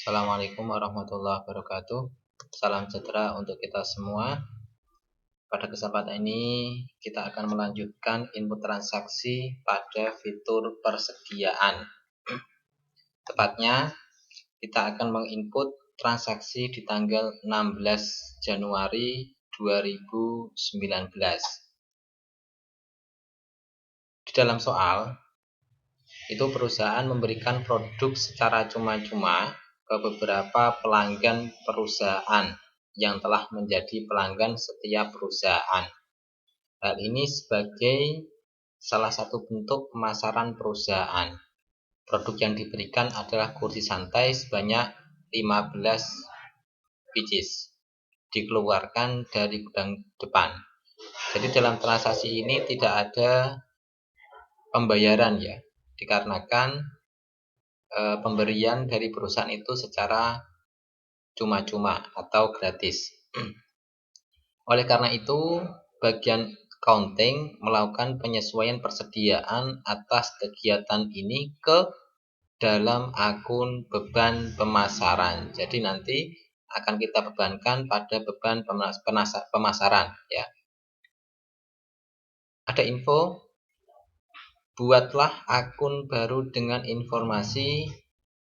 Assalamualaikum warahmatullahi wabarakatuh. Salam sejahtera untuk kita semua. Pada kesempatan ini kita akan melanjutkan input transaksi pada fitur persediaan. Tepatnya kita akan menginput transaksi di tanggal 16 Januari 2019. Di dalam soal itu perusahaan memberikan produk secara cuma-cuma ke beberapa pelanggan perusahaan yang telah menjadi pelanggan setiap perusahaan. Hal ini sebagai salah satu bentuk pemasaran perusahaan. Produk yang diberikan adalah kursi santai sebanyak 15 pieces, dikeluarkan dari gudang depan. Jadi dalam transaksi ini tidak ada pembayaran ya, dikarenakan pemberian dari perusahaan itu secara cuma-cuma atau gratis. Oleh karena itu, bagian accounting melakukan penyesuaian persediaan atas kegiatan ini ke dalam akun beban pemasaran. Jadi nanti akan kita bebankan pada beban pemasaran ya. Ada info, buatlah akun baru dengan informasi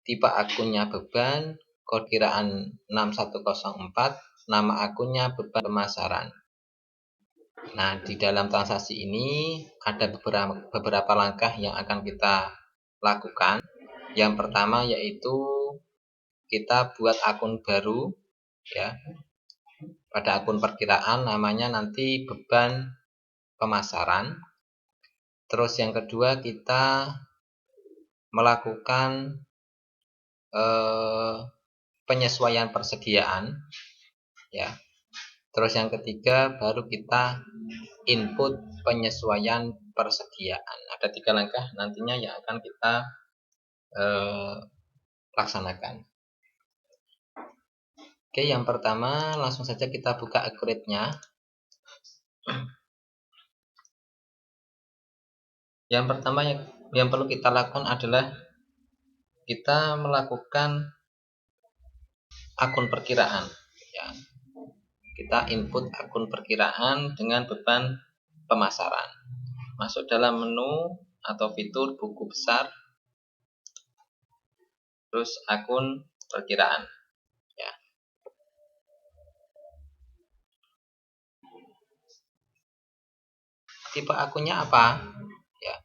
tipe akunnya beban, kode kiraan 6104, nama akunnya beban pemasaran. Nah, di dalam transaksi ini ada beberapa langkah yang akan kita lakukan. Yang pertama yaitu kita buat akun baru ya. Pada akun perkiraan namanya nanti beban pemasaran. Terus yang kedua kita melakukan penyesuaian persediaan ya. Terus yang ketiga baru kita input penyesuaian persediaan. Ada 3 langkah nantinya yang akan kita laksanakan. Oke, yang pertama langsung saja kita buka accurate-nya. Yang pertama yang perlu kita lakukan adalah kita melakukan akun perkiraan ya. Kita input akun perkiraan dengan beban pemasaran. Masuk dalam menu atau fitur buku besar, terus akun perkiraan ya. Tipe akunnya apa ya?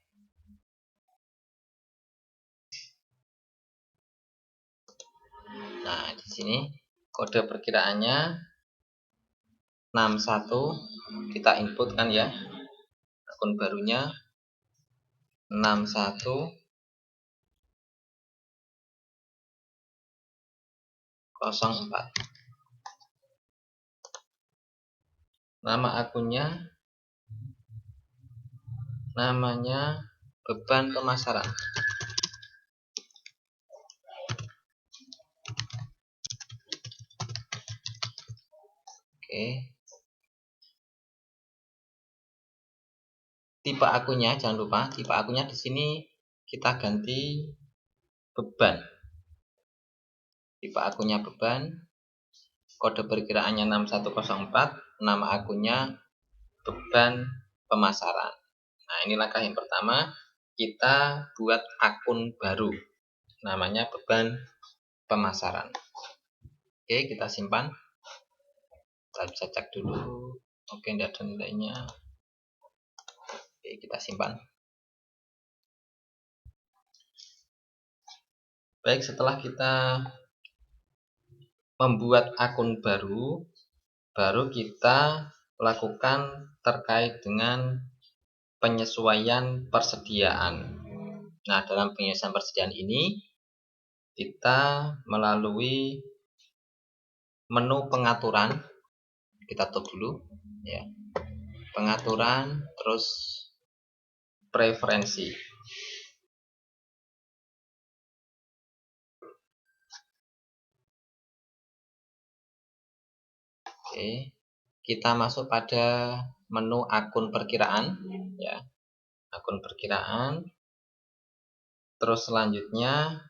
Nah, di sini kode perkiraannya 61, kita input kan ya. Akun barunya 6104. Nama akunnya namanya beban pemasaran. Oke. Tipe akunnya jangan lupa, tipe akunnya di sini kita ganti beban. Tipe akunnya beban, kode perkiraannya 6104, nama akunnya beban pemasaran. Nah, ini langkah yang pertama, kita buat akun baru. Namanya beban pemasaran. Oke, kita simpan. Kita bisa cek dulu. Oke, tidak ada nilainya. Oke, kita simpan. Baik, setelah kita membuat akun baru kita lakukan terkait dengan penyesuaian persediaan. Nah, dalam penyesuaian persediaan ini kita melalui menu pengaturan, kita tutup dulu ya. Pengaturan, terus preferensi. Oke, kita masuk pada menu akun perkiraan ya. Akun perkiraan. Terus selanjutnya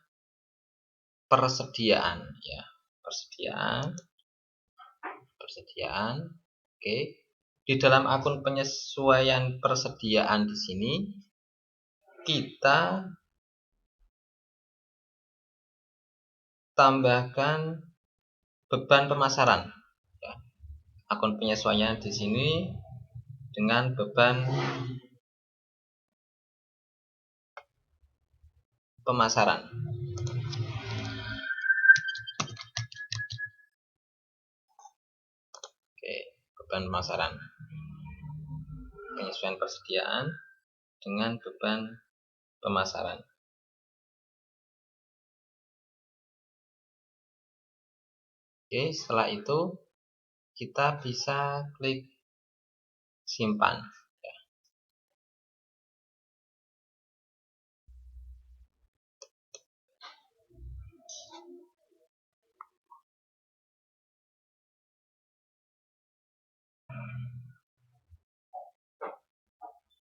persediaan ya. Persediaan. Oke. Di dalam akun penyesuaian persediaan di sini kita tambahkan beban pemasaran ya. Akun penyesuaian di sini dengan beban pemasaran. Oke, beban pemasaran. Penyesuaian persediaan dengan beban pemasaran. Oke, setelah itu kita bisa klik simpan.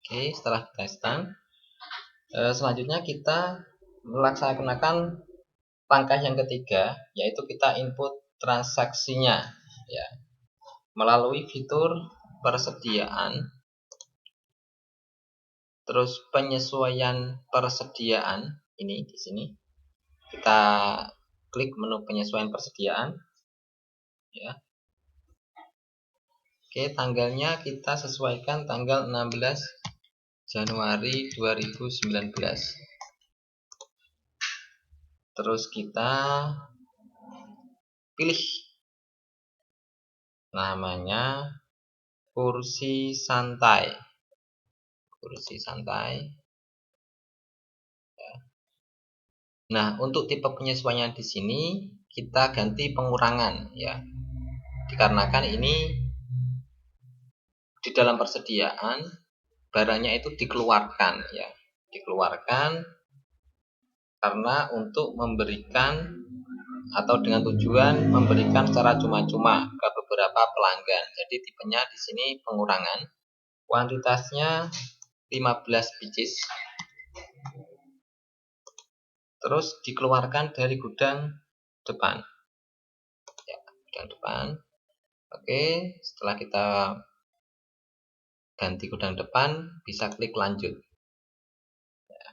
Oke, setelah kita start, selanjutnya kita melaksanakan langkah yang ketiga, yaitu kita input transaksinya ya, melalui fitur persediaan, terus penyesuaian persediaan ini di sini. Kita klik menu penyesuaian persediaan ya. Oke, tanggalnya kita sesuaikan tanggal 16 Januari 2019. Terus kita pilih namanya kursi santai. Nah, untuk tipe penyesuaian di sini kita ganti pengurangan ya. Dikarenakan ini di dalam persediaan barangnya itu dikeluarkan ya. Dikeluarkan karena untuk memberikan atau dengan tujuan memberikan secara cuma-cuma ke beberapa pelanggan. Jadi tipenya di sini pengurangan. Kuantitasnya 15 pieces. Terus dikeluarkan dari gudang depan. Ya, gudang depan. Oke, setelah kita ganti gudang depan, bisa klik lanjut. Ya.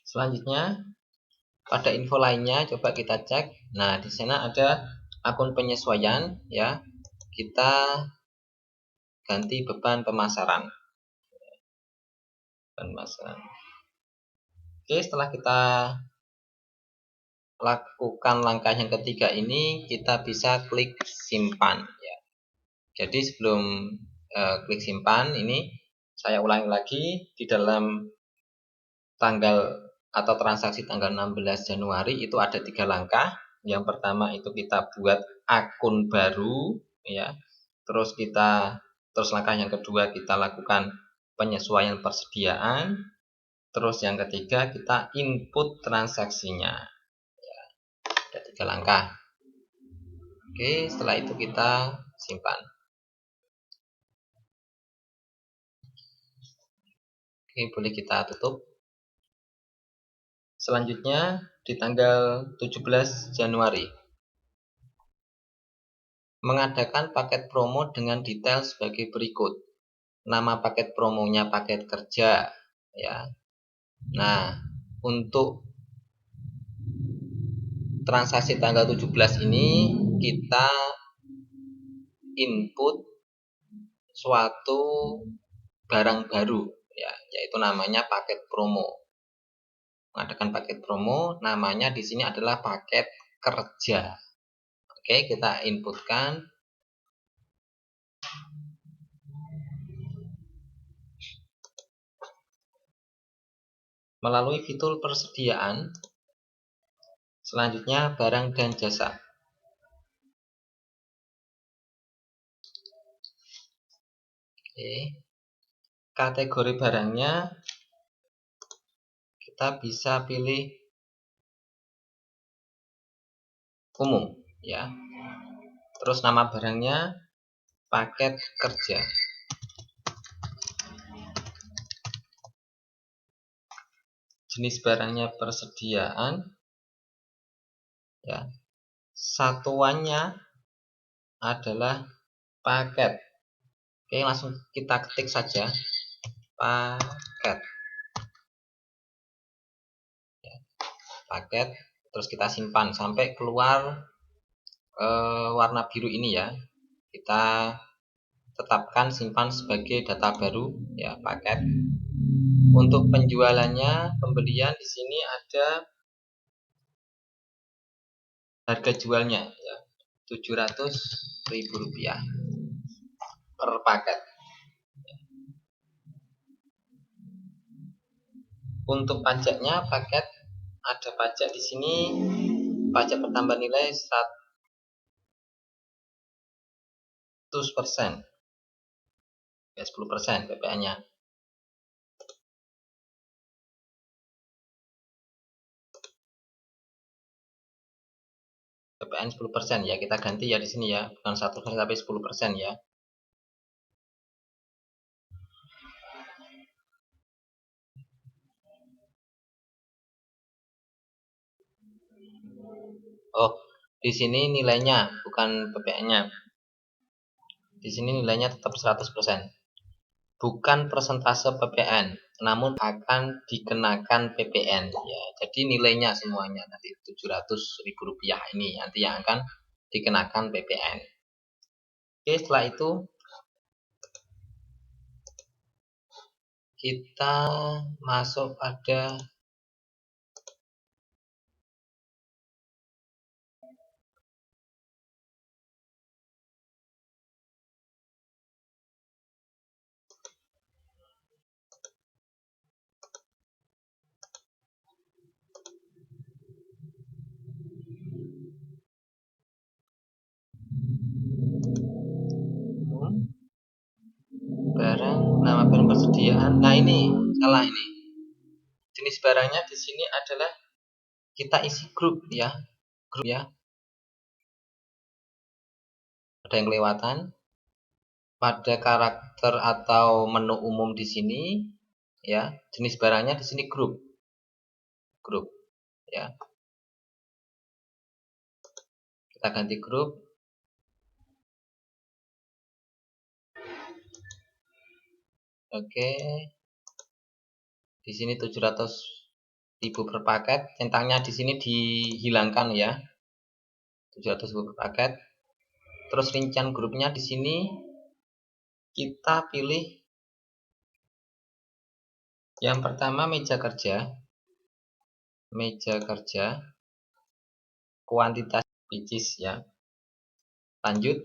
Selanjutnya, pada info lainnya coba kita cek. Nah, di sana ada akun penyesuaian ya. Kita ganti beban pemasaran. Oke, setelah kita lakukan langkah yang ketiga ini, kita bisa klik simpan ya. Jadi sebelum klik simpan ini, saya ulangi lagi di dalam tanggal atau transaksi tanggal 16 Januari itu ada 3 langkah. Yang pertama itu kita buat akun baru ya. Terus langkah yang kedua kita lakukan penyesuaian persediaan. Terus yang ketiga kita input transaksinya ya. Ada 3 langkah. Oke, setelah itu kita simpan. Oke, boleh kita tutup. Selanjutnya di tanggal 17 Januari mengadakan paket promo dengan detail sebagai berikut. Nama paket promonya paket kerja ya. Nah, untuk transaksi tanggal 17 ini kita input suatu barang baru ya, yaitu namanya paket promo. Mengadakan paket promo, namanya di sini adalah paket kerja. Oke, kita inputkan. Melalui fitur persediaan, selanjutnya barang dan jasa. Oke. Kategori barangnya kita bisa pilih umum ya. Terus nama barangnya paket kerja. jenis barangnya persediaan, ya, satuannya adalah paket. Oke, langsung kita ketik saja paket, ya, paket. Terus kita simpan sampai keluar warna biru ini ya. Kita tetapkan simpan sebagai data baru ya, paket. Untuk penjualannya, pembelian di sini ada harga jualnya ya, Rp700.000 per paket. Untuk pajaknya, paket ada pajak di sini, pajak pertambahan nilai 100%, ya 10% PPN-nya. PPN 10% ya, kita ganti ya di sini ya, bukan 100% tapi 10% ya. Oh, di sini nilainya bukan PPN-nya. Di sini nilainya tetap 100%. Bukan persentase PPN, namun akan dikenakan PPN ya. Jadi nilainya semuanya nanti Rp700.000 ini nanti yang akan dikenakan PPN. Oke, setelah itu kita masuk pada barang, nama barang persediaan. Nah, ini salah ini. Jenis barangnya di sini adalah kita isi grup ya. Grup ya. Ada yang kelewatan. Pada karakter atau menu umum di sini ya, jenis barangnya di sini grup. Grup ya. Kita ganti grup. Oke. Di sini 700.000 per paket. Centangnya di sini dihilangkan ya. 700.000 per paket. Terus rincian grupnya di sini kita pilih yang pertama meja kerja. Meja kerja. Kuantitas pieces ya. Lanjut.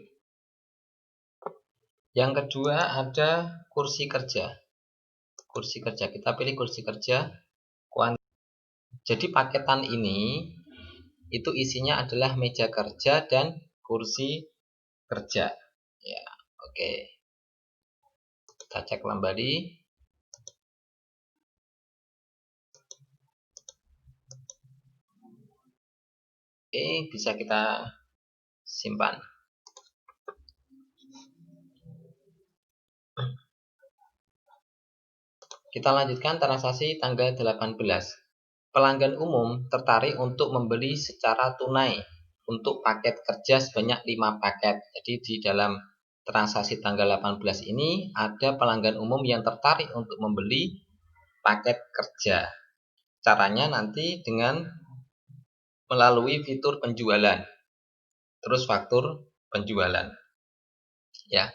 Yang kedua ada kursi kerja. Kursi kerja, kita pilih kursi kerja. Jadi paketan ini itu isinya adalah meja kerja dan kursi kerja. Ya, oke. Kita cek kembali. Oke, bisa kita simpan. Kita lanjutkan transaksi tanggal 18. Pelanggan umum tertarik untuk membeli secara tunai untuk paket kerja sebanyak 5 paket. Jadi di dalam transaksi tanggal 18 ini ada pelanggan umum yang tertarik untuk membeli paket kerja. Caranya nanti dengan melalui fitur penjualan. Terus faktur penjualan. Ya,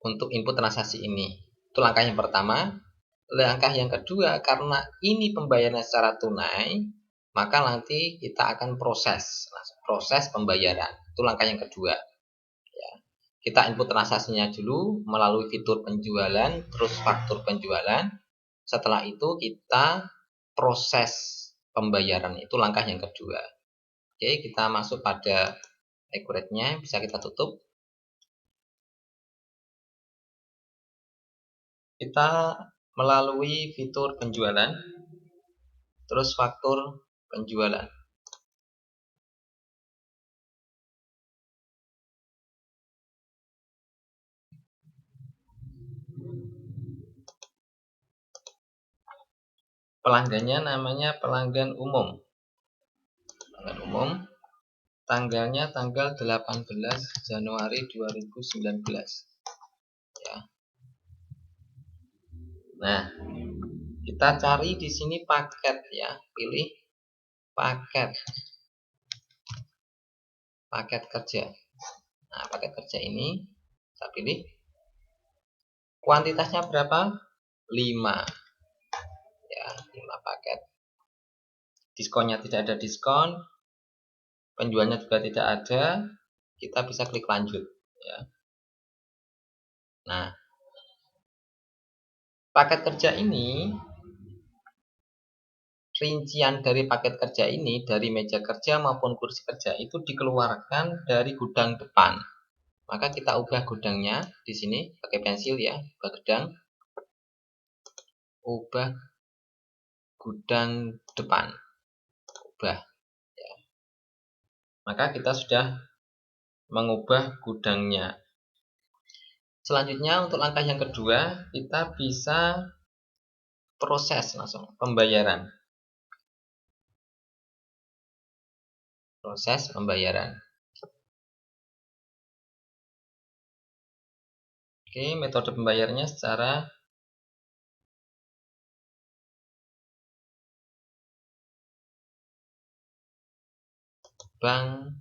untuk input transaksi ini. Itu langkah yang pertama. Langkah yang kedua, karena ini pembayaran secara tunai, maka nanti kita akan proses pembayaran. Itu langkah yang kedua. Ya. Kita input transaksinya dulu melalui fitur penjualan, terus faktur penjualan. Setelah itu kita proses pembayaran. Itu langkah yang kedua. Oke, kita masuk pada accurate-nya, bisa kita tutup. Kita melalui fitur penjualan, terus faktur penjualan. pelanggannya namanya pelanggan umum. Pelanggan umum, tanggalnya tanggal 18 Januari 2019. Ya. Nah, kita cari di sini paket ya, pilih paket kerja. Nah, paket kerja ini saya pilih. Kuantitasnya berapa? 5. Ya, 5 paket. Diskonnya tidak ada diskon, penjualnya juga tidak ada. Kita bisa klik lanjut ya. Nah, paket kerja ini, rincian dari paket kerja ini, dari meja kerja maupun kursi kerja itu dikeluarkan dari gudang depan. Maka kita ubah gudangnya di sini pakai pensil ya, ubah gudang, ubah gudang depan, ubah. Ya. Maka kita sudah mengubah gudangnya. Selanjutnya untuk langkah yang kedua, kita bisa proses langsung pembayaran. Proses pembayaran. Oke, metode pembayarannya secara bank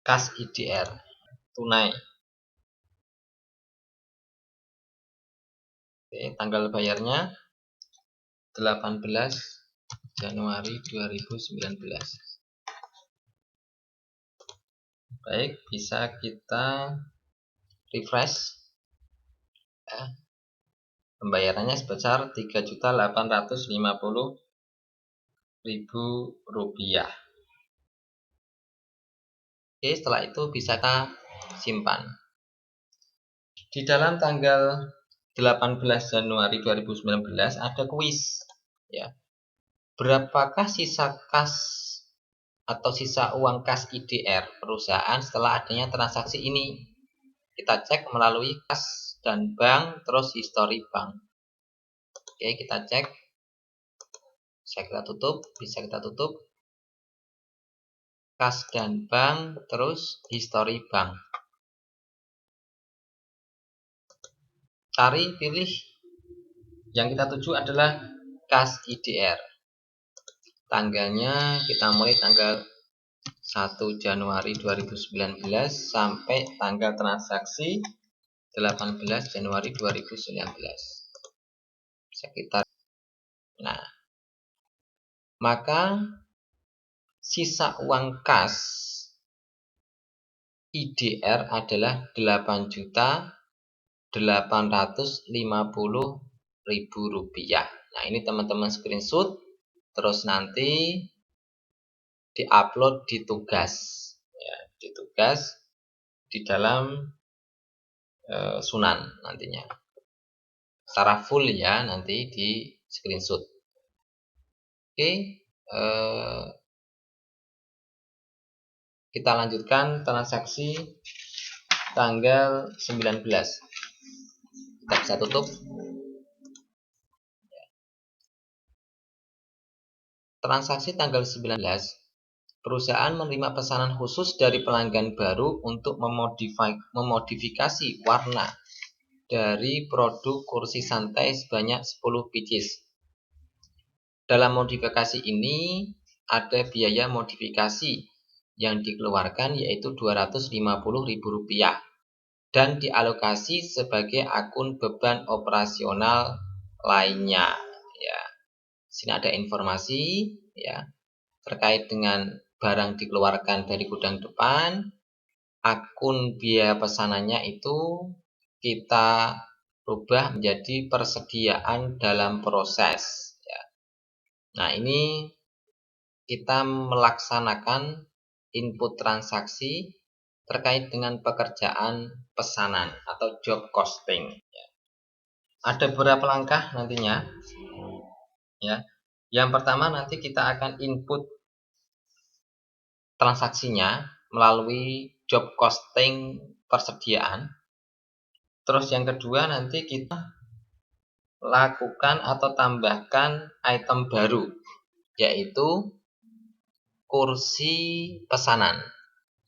kas IDR tunai. Oke, tanggal bayarnya 18 Januari 2019. Baik, bisa kita refresh ya. Pembayarannya sebesar Rp3.850.000. Oke, setelah itu bisa kita simpan. Di dalam tanggal 18 Januari 2019 ada kuis ya. Berapakah sisa kas atau sisa uang kas IDR perusahaan setelah adanya transaksi ini? Kita cek melalui kas dan bank, terus history bank. Oke, kita cek. Bisa kita tutup, kas dan bank, terus history bank. Cari, pilih. Yang kita tuju adalah kas IDR. Tanggalnya kita mulai tanggal 1 Januari 2019 sampai tanggal transaksi 18 Januari 2019. Sekitar. Nah, maka sisa uang kas IDR adalah Rp850.000. Nah, ini teman-teman screenshot, terus nanti diupload di tugas ya, di tugas di dalam Sunan nantinya secara full ya, nanti di screenshot. Oke, kita lanjutkan transaksi tanggal 19. Kita bisa tutup. Transaksi tanggal 19, perusahaan menerima pesanan khusus dari pelanggan baru untuk memodifikasi warna dari produk kursi santai sebanyak 10 pieces. Dalam modifikasi ini ada biaya modifikasi yang dikeluarkan yaitu Rp250.000 dan dialokasi sebagai akun beban operasional lainnya ya. Sini ada informasi ya terkait dengan barang dikeluarkan dari gudang depan. Akun biaya pesanannya itu kita rubah menjadi persediaan dalam proses ya. Nah, ini kita melaksanakan input transaksi terkait dengan pekerjaan pesanan atau job costing ya. Ada beberapa langkah nantinya ya. Yang pertama nanti kita akan input transaksinya melalui job costing persediaan. Terus yang kedua nanti kita lakukan atau tambahkan item baru, yaitu kursi pesanan.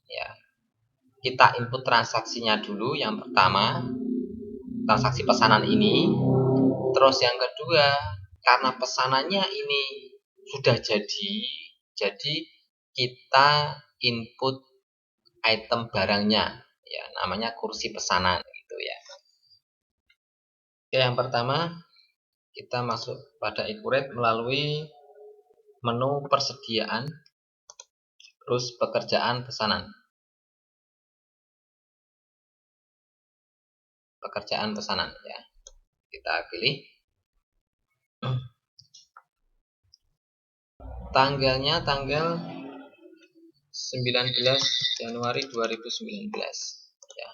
Ya, kita input transaksinya dulu. Yang pertama, transaksi pesanan ini. Terus yang kedua, karena pesanannya ini sudah jadi kita input item barangnya, ya namanya kursi pesanan gitu ya. Oke, yang pertama kita masuk pada Accurate melalui menu persediaan, terus pekerjaan pesanan. Pekerjaan pesanan ya. Kita pilih. Tanggalnya tanggal 19 Januari 2019 ya.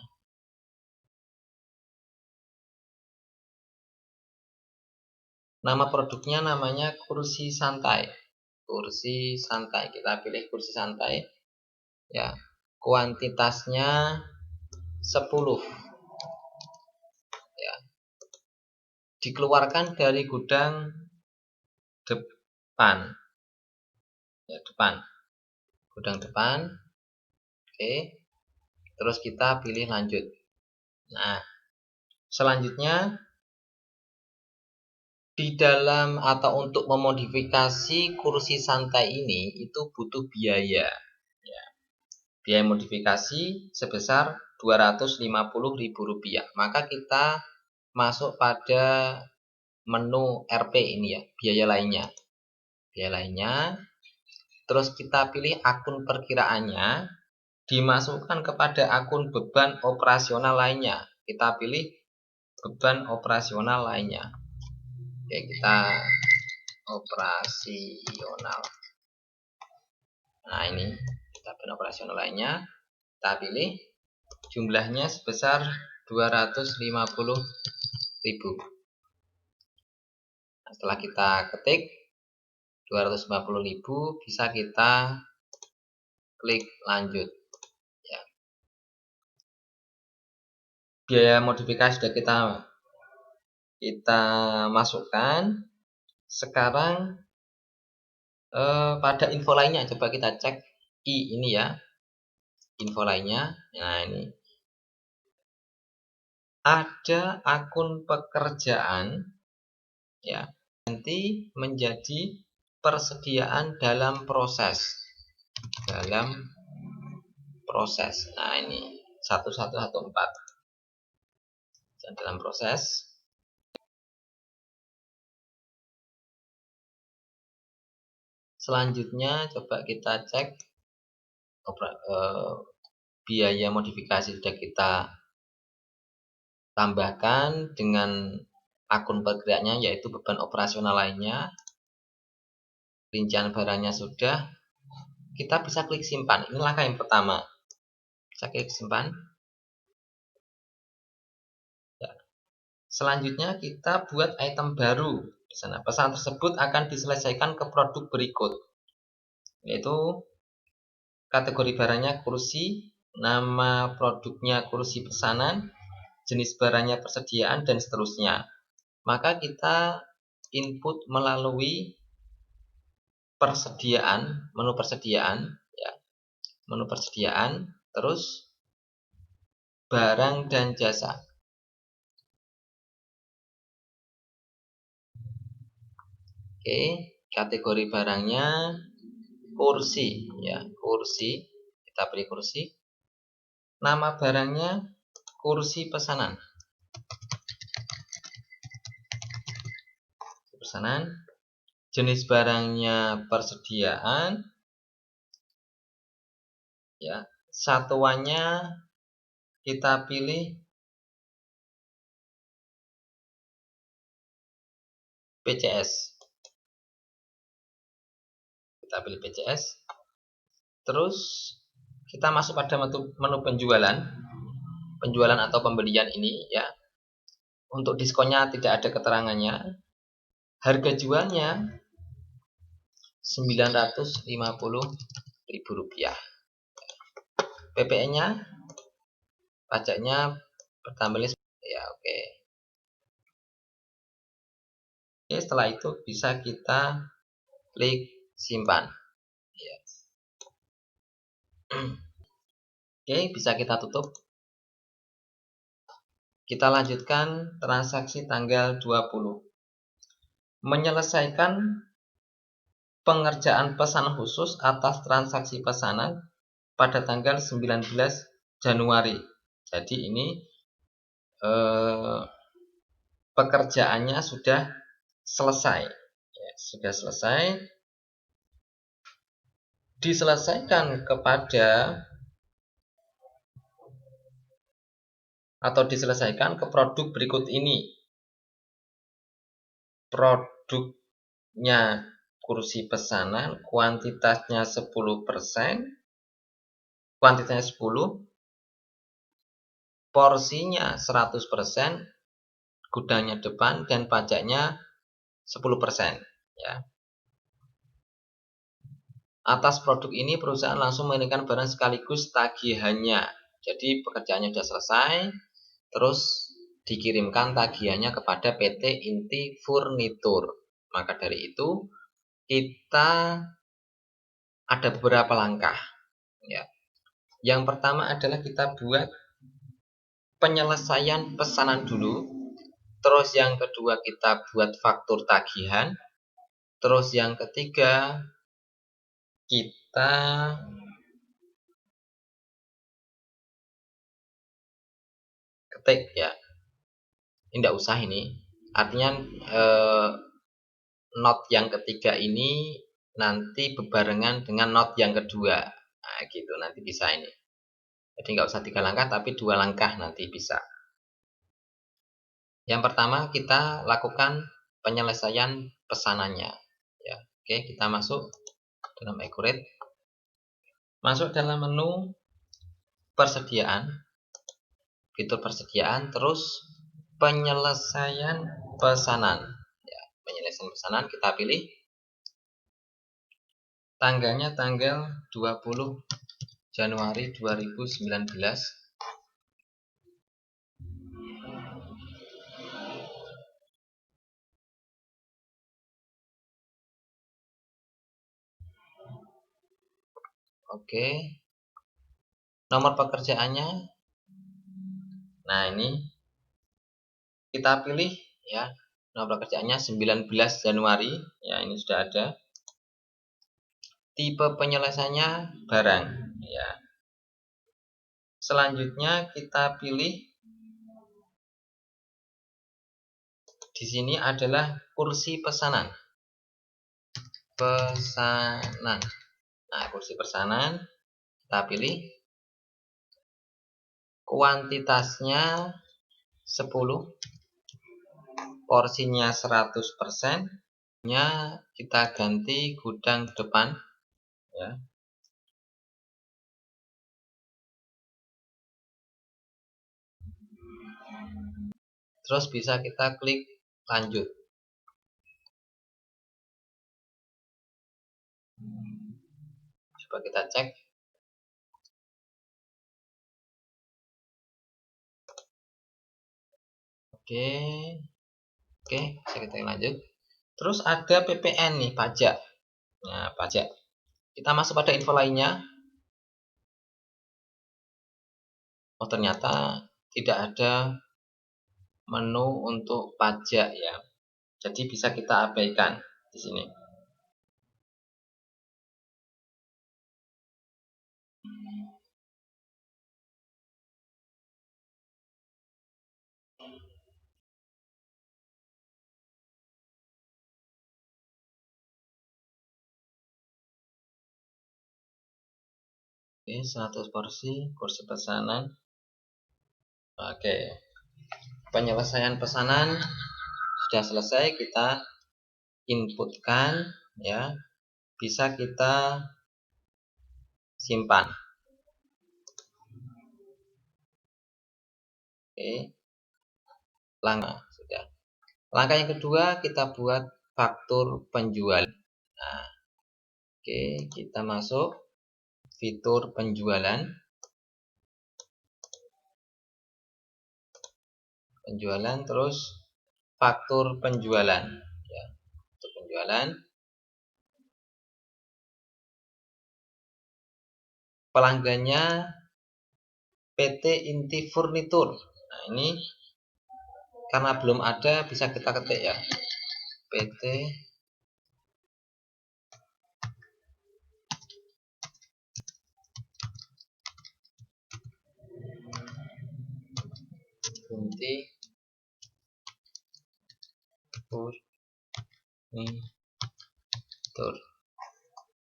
Nama produknya namanya kursi santai. Kursi santai. Kita pilih kursi santai. Ya. Kuantitasnya 10. Ya. Dikeluarkan dari gudang depan. Ya, depan. Gudang depan. Oke. Terus kita pilih lanjut. Nah, selanjutnya di dalam atau untuk memodifikasi kursi santai ini itu butuh biaya. Ya. Biaya modifikasi sebesar Rp250.000. Maka kita masuk pada menu RP ini ya, biaya lainnya. Biaya lainnya. Terus kita pilih akun perkiraannya, dimasukkan kepada akun beban operasional lainnya. Kita pilih beban operasional lainnya. Oke, kita operasional. Nah, ini kita beban operasional lainnya. Kita pilih jumlahnya sebesar 250.000. Nah, setelah kita ketik 250.000, bisa kita klik lanjut. Ya. Biaya modifikasi sudah kita masukkan. Sekarang pada info lainnya coba kita cek ini ya, info lainnya. Nah, ini ada akun pekerjaan ya, nanti menjadi persediaan dalam proses. Nah, ini 1114 dalam proses. Selanjutnya coba kita cek biaya modifikasi sudah kita tambahkan dengan akun perkiraannya, yaitu beban operasional lainnya. Rincian barangnya sudah. Kita bisa klik simpan. Ini langkah yang pertama. Bisa klik simpan. Ya. Selanjutnya kita buat item baru di sana. Pesan tersebut akan diselesaikan ke produk berikut, yaitu kategori barangnya kursi, nama produknya kursi pesanan, jenis barangnya persediaan, dan seterusnya. Maka kita input melalui persediaan, menu persediaan ya. Menu persediaan, terus barang dan jasa. Oke, kategori barangnya kursi ya, kursi. Kita pilih kursi. Nama barangnya kursi pesanan. Jenis barangnya persediaan ya. Satuannya kita pilih PCS. Kita pilih PCS. Terus kita masuk pada menu penjualan atau pembelian ini ya. Untuk diskonnya tidak ada keterangannya. Harga jualnya Rp950.000. PPN-nya, pajaknya bertambahnya ya, oke. Oke, setelah itu bisa kita klik simpan. Ya. Oke, bisa kita tutup. Kita lanjutkan transaksi tanggal 20. Menyelesaikan pengerjaan pesanan khusus atas transaksi pesanan pada tanggal 19 Januari. Jadi ini pekerjaannya sudah selesai. Ya, sudah selesai. Diselesaikan kepada atau diselesaikan ke produk berikut ini. Produknya kursi pesanan, kuantitasnya 10%, kuantitasnya 10, porsinya 100%, gudangnya depan, dan pajaknya 10%. Ya. Atas produk ini perusahaan langsung mengirimkan barang sekaligus tagihannya. Jadi pekerjaannya sudah selesai, terus dikirimkan tagihannya kepada PT Inti Furnitur. Maka dari itu kita ada beberapa langkah. Ya. Yang pertama adalah kita buat penyelesaian pesanan dulu. Terus yang kedua kita buat faktur tagihan. Terus yang ketiga kita ketik ya. Ini tidak usah ini. Artinya not yang ketiga ini nanti bebarengan dengan not yang kedua. Nah, gitu nanti bisa ini. Jadi nggak usah 3 langkah tapi 2 langkah nanti bisa. Yang pertama kita lakukan penyelesaian pesanannya. Ya, oke, kita masuk dalam Accurate. Masuk dalam menu persediaan, fitur persediaan, terus penyelesaian pesanan. Ya, penyelesaian pesanan kita pilih. Tanggalnya tanggal 20 Januari 2019. Oke. Nomor pekerjaannya. Nah, ini kita pilih ya. Nomor pekerjaannya 19 Januari. Ya, ini sudah ada. Tipe penyelesaiannya barang ya. Selanjutnya kita pilih di sini adalah kursi pesanan. Pesanan. Nah, kursi pesanan kita pilih kuantitasnya 10, porsinya 100%, nya kita ganti gudang depan ya. Terus bisa kita klik lanjut. Coba kita cek. Oke. Oke, bisa kita lanjut. Terus ada PPN nih, pajak. Nah, pajak. Kita masuk pada info lainnya. Oh, ternyata tidak ada menu untuk pajak ya. Jadi bisa kita abaikan di sini. Oke, 100 porsi, kursi pesanan. Oke. Penyelesaian pesanan sudah selesai, kita inputkan ya. Bisa kita simpan. Oke. Langkah sudah. Langkah yang kedua kita buat faktur penjual. Nah, oke, kita masuk fitur penjualan. Penjualan terus faktur penjualan. Ya. penjualan. Pelanggannya PT Inti Furnitur. Nah, ini karena belum ada bisa kita ketik ya. PT Inti Furnitur.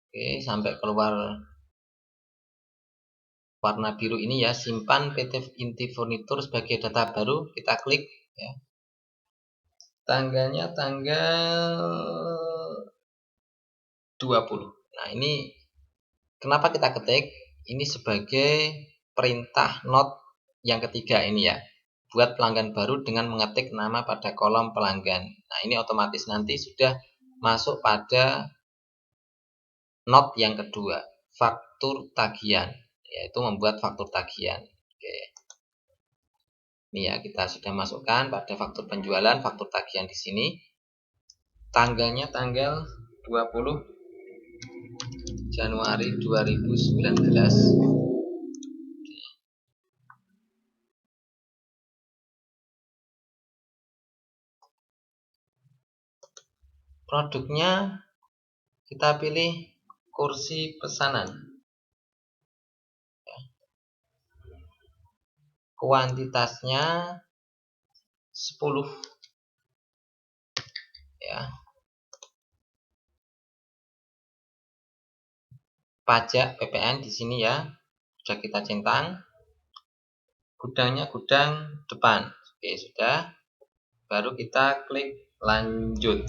Oke, sampai keluar warna biru ini ya, simpan PT Inti Furnitur sebagai data baru, kita klik ya. Tanggalnya tanggal 20. Nah, ini kenapa kita ketik? Ini sebagai perintah not yang ketiga ini ya. Buat pelanggan baru dengan mengetik nama pada kolom pelanggan. Nah, ini otomatis nanti sudah masuk pada not yang kedua, faktur tagihan, yaitu membuat faktur tagihan. Oke. Ini ya, kita sudah masukkan pada faktur penjualan, faktur tagihan di sini. Tanggalnya tanggal 20 Januari 2019. Produknya kita pilih kursi pesanan. Kuantitasnya 10 ya. Pajak PPN di sini ya. Sudah kita centang. Gudangnya gudang depan. Oke, sudah. Baru kita klik lanjut.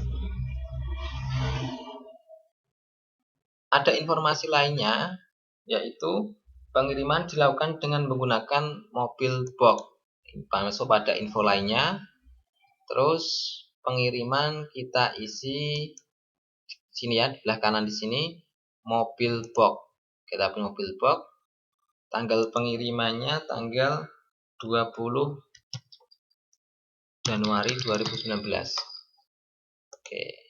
Ada informasi lainnya, yaitu pengiriman dilakukan dengan menggunakan mobil box. Masuk pada info lainnya. Terus pengiriman kita isi sini ya, di belah kanan di sini mobil box. Kita pilih mobil box. Tanggal pengirimannya tanggal 20 Januari 2019. Oke.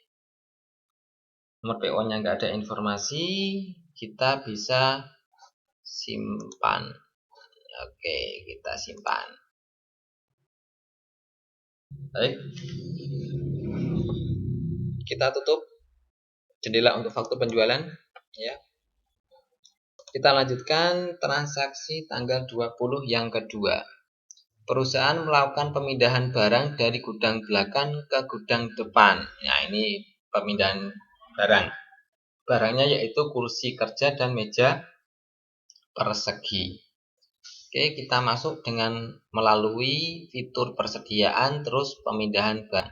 Nomor PO-nya nggak ada informasi, kita bisa simpan. Oke, kita simpan. Baik. Kita tutup jendela untuk faktur penjualan ya. Kita lanjutkan transaksi tanggal 20 yang kedua. Perusahaan melakukan pemindahan barang dari gudang belakang ke gudang depan. Nah, ini pemindahan barang. Barangnya yaitu kursi kerja dan meja persegi. Oke, kita masuk dengan melalui fitur persediaan terus pemindahan barang.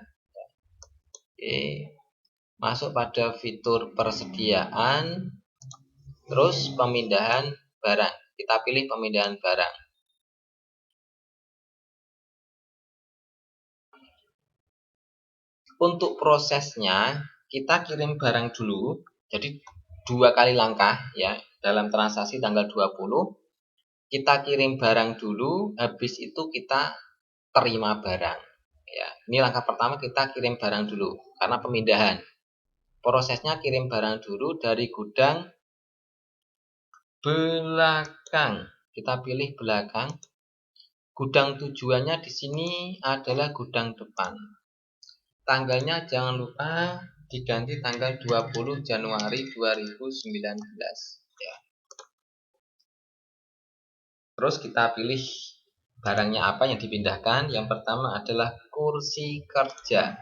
Oke, masuk pada fitur persediaan terus pemindahan barang. Kita pilih pemindahan barang. Untuk prosesnya kita kirim barang dulu. Jadi 2 kali langkah ya dalam transaksi tanggal 20. Kita kirim barang dulu, habis itu kita terima barang. Ya, ini langkah pertama, kita kirim barang dulu karena pemindahan. Prosesnya kirim barang dulu dari gudang belakang. Kita pilih belakang. Gudang tujuannya di sini adalah gudang depan. Tanggalnya jangan lupa diganti tanggal 20 Januari 2019 ya. Terus kita pilih barangnya apa yang dipindahkan. Yang pertama adalah kursi kerja.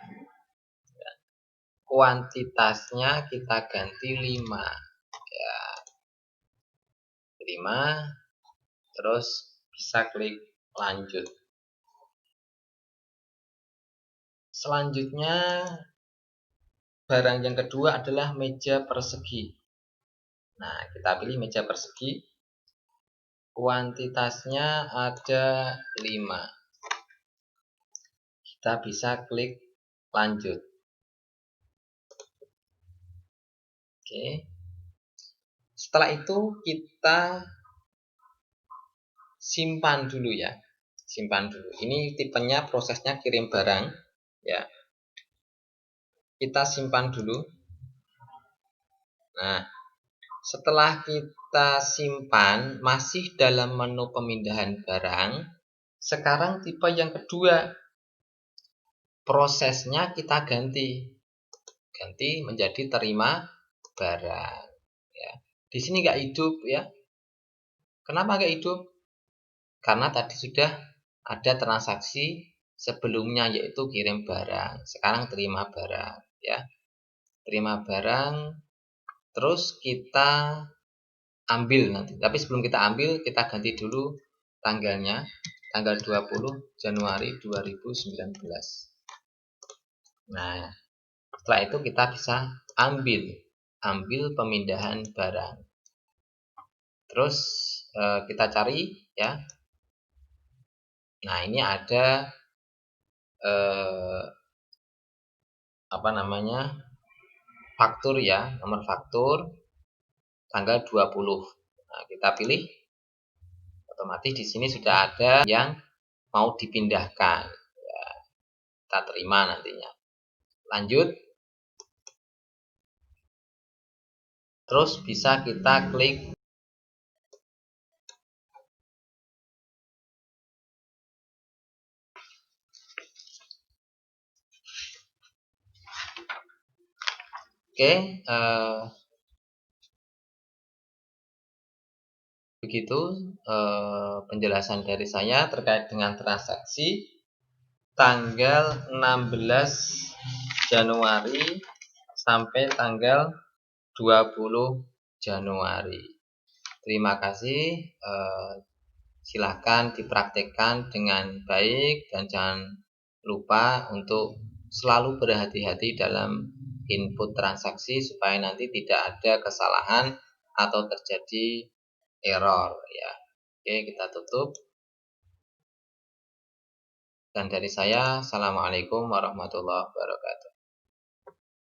Kuantitasnya kita ganti 5 ya. 5. Terus bisa klik lanjut. Selanjutnya barang yang kedua adalah meja persegi. Nah, kita pilih meja persegi. Kuantitasnya ada 5. Kita bisa klik lanjut. Oke. Setelah itu kita simpan dulu ya. Simpan dulu. Ini tipenya prosesnya kirim barang ya. kita simpan dulu. Nah, setelah kita simpan masih dalam menu pemindahan barang, sekarang tipe yang kedua, prosesnya kita ganti menjadi terima barang. Ya. Di sini nggak hidup ya. Kenapa nggak hidup? Karena tadi sudah ada transaksi sebelumnya yaitu kirim barang. Sekarang terima barang ya. Terima barang terus kita ambil nanti. Tapi sebelum kita ambil, kita ganti dulu tanggalnya, tanggal 20 Januari 2019. Nah, setelah itu kita bisa ambil pemindahan barang. Terus kita cari ya. Nah, ini ada faktur ya, nomor faktur tanggal 20. Nah, kita pilih, otomatis di sini sudah ada yang mau dipindahkan. Ya, kita terima nantinya. Lanjut. Terus bisa kita klik oke, begitu penjelasan dari saya terkait dengan transaksi tanggal 16 Januari sampai tanggal 20 Januari. Terima kasih. Silahkan dipraktekkan dengan baik dan jangan lupa untuk selalu berhati-hati dalam input transaksi supaya nanti tidak ada kesalahan atau terjadi error ya. Oke, kita tutup. Dan dari saya, assalamualaikum warahmatullahi wabarakatuh.